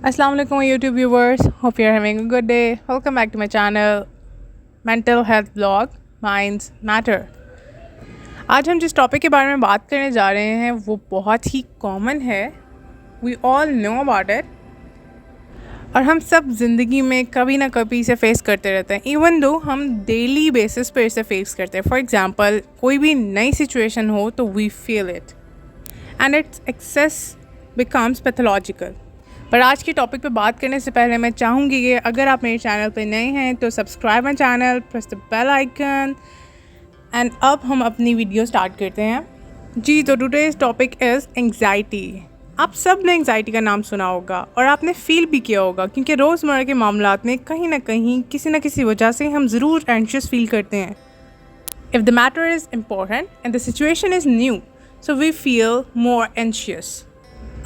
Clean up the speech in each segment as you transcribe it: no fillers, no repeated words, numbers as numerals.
Assalamu alaikum YouTube viewers. Hope you're having a good day. Welcome back to my channel Mental Health Vlog Minds Matter. आज हम जिस topic के बारे में बात करने जा रहे हैं वो बहुत ही कॉमन है. We all know about it. और हम सब ज़िंदगी में कभी ना कभी इसे फेस करते रहते हैं. इवन दो हम डेली बेसिस पे इसे फेस करते हैं. फॉर एग्ज़ाम्पल कोई भी नई सिचुएशन हो तो we feel it and it's excess becomes pathological. पर आज के टॉपिक पे बात करने से पहले मैं चाहूँगी कि अगर आप मेरे चैनल पे नए हैं तो subscribe my channel, press the bell icon. And अब हम अपनी वीडियो स्टार्ट करते हैं. जी तो टुडेज टॉपिक इज़ एंग्जाइटी. आप सब ने एंग्जाइटी का नाम सुना होगा और आपने फील भी किया होगा क्योंकि रोज़मर्रा के मामलात में कहीं ना कहीं किसी न किसी वजह से हम ज़रूर एंशियस फील करते हैं. If the matter is important and the situation is new so we feel more anxious.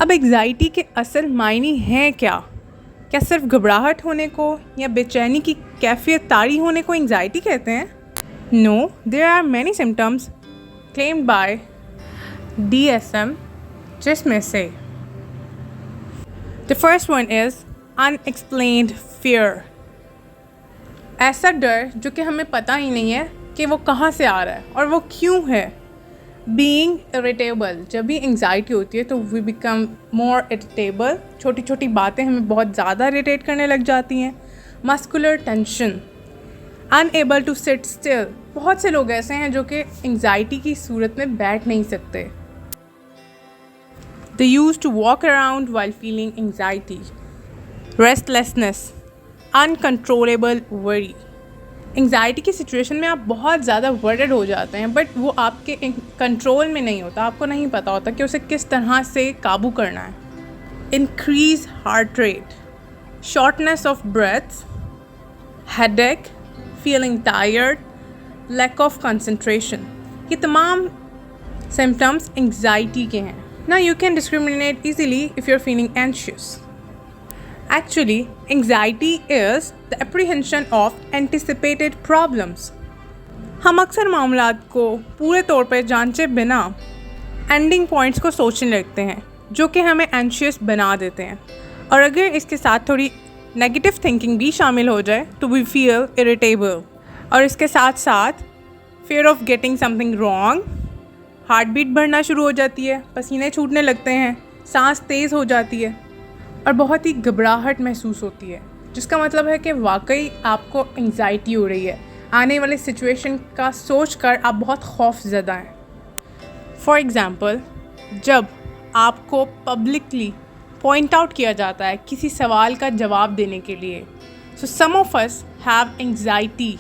अब एग्ज़ाइटी के असल मायने हैं क्या सिर्फ घबराहट होने को या बेचैनी की कैफियत तारी होने को एंग्जाइटी कहते हैं? No, there are many symptoms claimed by DSM जिसमें से the first one is unexplained fear. ऐसा डर जो कि हमें पता ही नहीं है कि वो कहाँ से आ रहा है और वो क्यों है. Being irritable. जब भी एंग्जाइटी होती है तो वी बिकम मोर इरिटेबल. छोटी छोटी बातें हमें बहुत ज़्यादा इरिटेट करने लग जाती हैं. Muscular tension. Unable to sit still. बहुत से लोग ऐसे हैं जो कि एंग्जाइटी की सूरत में बैठ नहीं सकते. They used to walk around while feeling anxiety. Restlessness. Uncontrollable worry. Anxiety की सिचुएशन में आप बहुत ज़्यादा वर्रिड हो जाते हैं बट वो आपके कंट्रोल में नहीं होता. आपको नहीं पता होता कि उसे किस तरह से काबू करना है. Increase heart rate. Shortness of breath. Headache. Feeling tired. Lack of concentration. ये तमाम सिम्टम्स एंग्जाइटी के हैं. Now you can discriminate easily if you are feeling anxious. Actually, anxiety is the apprehension of anticipated problems. हम अक्सर मामलात को पूरे तौर पर जांचे बिना एंडिंग पॉइंट्स को सोचने लगते हैं जो कि हमें एंशियस बना देते हैं. और अगर इसके साथ थोड़ी नेगेटिव थिंकिंग भी शामिल हो जाए तो वी फील इरिटेबल. और इसके साथ साथ fear of getting something wrong. Heart beat बढ़ना शुरू हो जाती है. पसीने छूटने लगते हैं. सांस तेज़ हो जाती है और बहुत ही घबराहट महसूस होती है जिसका मतलब है कि वाकई आपको एंग्जाइटी हो रही है. आने वाली सिचुएशन का सोच कर आप बहुत खौफज़दा हैं. फॉर एग्ज़ाम्पल जब आपको पब्लिकली पॉइंट आउट किया जाता है किसी सवाल का जवाब देने के लिए. सो सम ऑफ अस हैव एंग्जाइटी.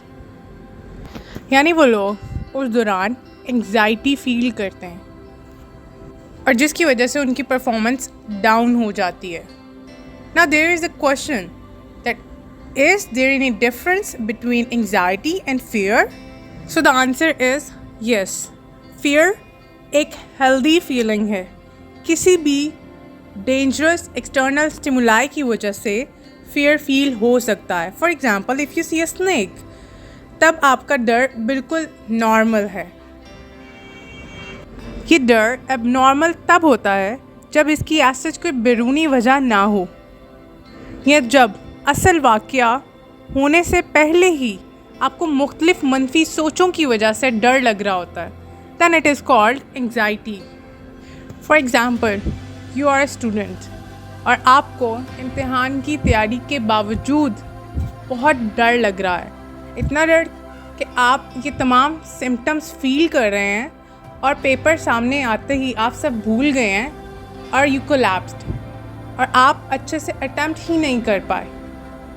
यानी वो लोग उस दौरान एंग्जाइटी फील करते हैं और जिसकी वजह से उनकी परफॉर्मेंस डाउन हो जाती है. Now there is a question that is there any difference between anxiety and fear? So the answer is yes. Fear एक healthy feeling है. किसी भी dangerous external stimuli की वजह से fear feel हो सकता है. For example, if you see a snake, तब आपका डर बिल्कुल normal है. ये डर abnormal तब होता है जब इसकी as such कोई बैरूनी वजह ना हो या जब असल वाक़या होने से पहले ही आपको मुख्तलिफ मनफी सोचों की वजह से डर लग रहा होता है. Then it is called anxiety. For example you are a student और आपको इम्तिहान की तैयारी के बावजूद बहुत डर लग रहा है. इतना डर कि आप ये तमाम सिम्टम्स फील कर रहे हैं और पेपर सामने आते ही आप सब भूल गए हैं और यू कोलैप्स्ड और आप अच्छे से अटैम्प्ट ही नहीं कर पाए.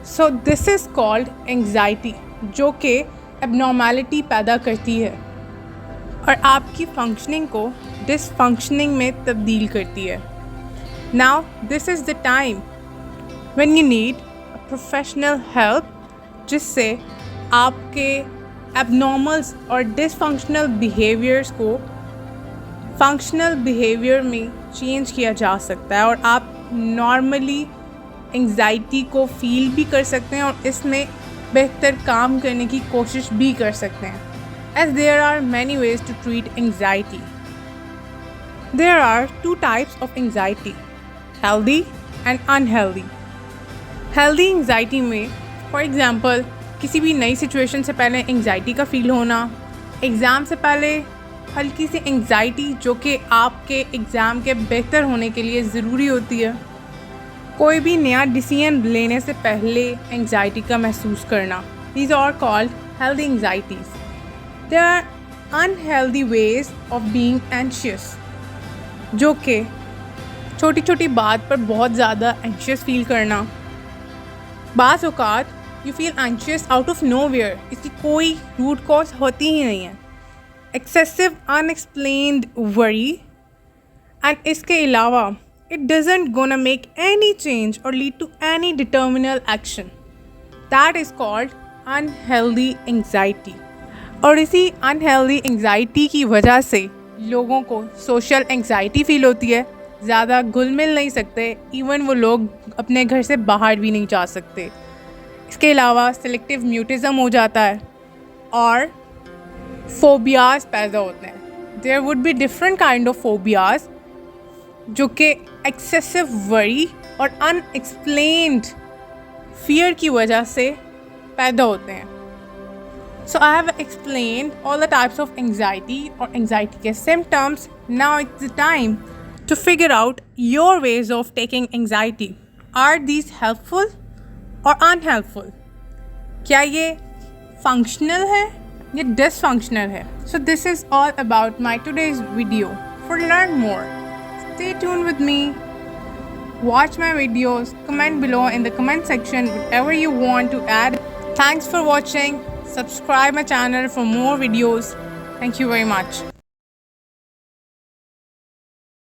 So this is called anxiety जो कि एबनॉर्मैलिटी पैदा करती है और आपकी फंक्शनिंग को डिसफंक्शनिंग में तब्दील करती है. Now this is the time when you need a professional help जिससे आपके एबनॉर्मल्स और डिसफंक्शनल बिहेवियर्स को फंक्शनल बिहेवियर में चेंज किया जा सकता है और आप नॉर्मली एंग्जाइटी को फील भी कर सकते हैं और इसमें बेहतर काम करने की कोशिश भी कर सकते हैं. As there are many ways to treat anxiety. There are 2 types of anxiety, healthy and unhealthy. Healthy anxiety में फॉर एग्ज़ाम्पल किसी भी नई सिचुएशन से पहले एंग्जाइटी का फ़ील होना, एग्ज़ाम से पहले हल्की सी एंग्जाइटी जो कि आपके एग्ज़ाम के बेहतर होने के लिए ज़रूरी होती है, कोई भी नया डिसीजन लेने से पहले एंग्जाइटी का महसूस करना, these are called healthy anxieties. There are unhealthy ways of being anxious, जो कि छोटी छोटी बात पर बहुत ज़्यादा एंशियस फील करना। बाज़ औक़ात you feel anxious out of nowhere, इसकी कोई रूट कॉज होती ही नहीं है। एक्सेसिव अनएक्सप्लेन्ड वरी, एंड इसके अलावा it doesn't gonna make any change और lead to any detrimental action, that is called unhealthy anxiety. और इसी अनहेल्दी एंग्जाइटी की वजह से लोगों को सोशल एंग्जाइटी फील होती है, ज़्यादा घुल मिल नहीं सकते, इवन वो लोग अपने घर से बाहर भी नहीं जा सकते। इसके अलावा सिलेक्टिव म्यूटिज़म हो जाता है और फोबियाज़ पैदा होते हैं। There would be different kind of phobias जो कि एक्सेसिव वरी और अनएक्सप्लेन्ड फियर की वजह से पैदा होते हैं। So I have explained all the types of anxiety or anxiety के symptoms. Now it's the time to figure out your ways of taking anxiety. Are these helpful or unhelpful? क्या ये functional है या dysfunctional है? So this is all about my today's video. For learn more, stay tuned with me. Watch my videos. Comment below in the comment section whatever you want to add. Thanks for watching. Subscribe my channel for more videos. Thank you very much.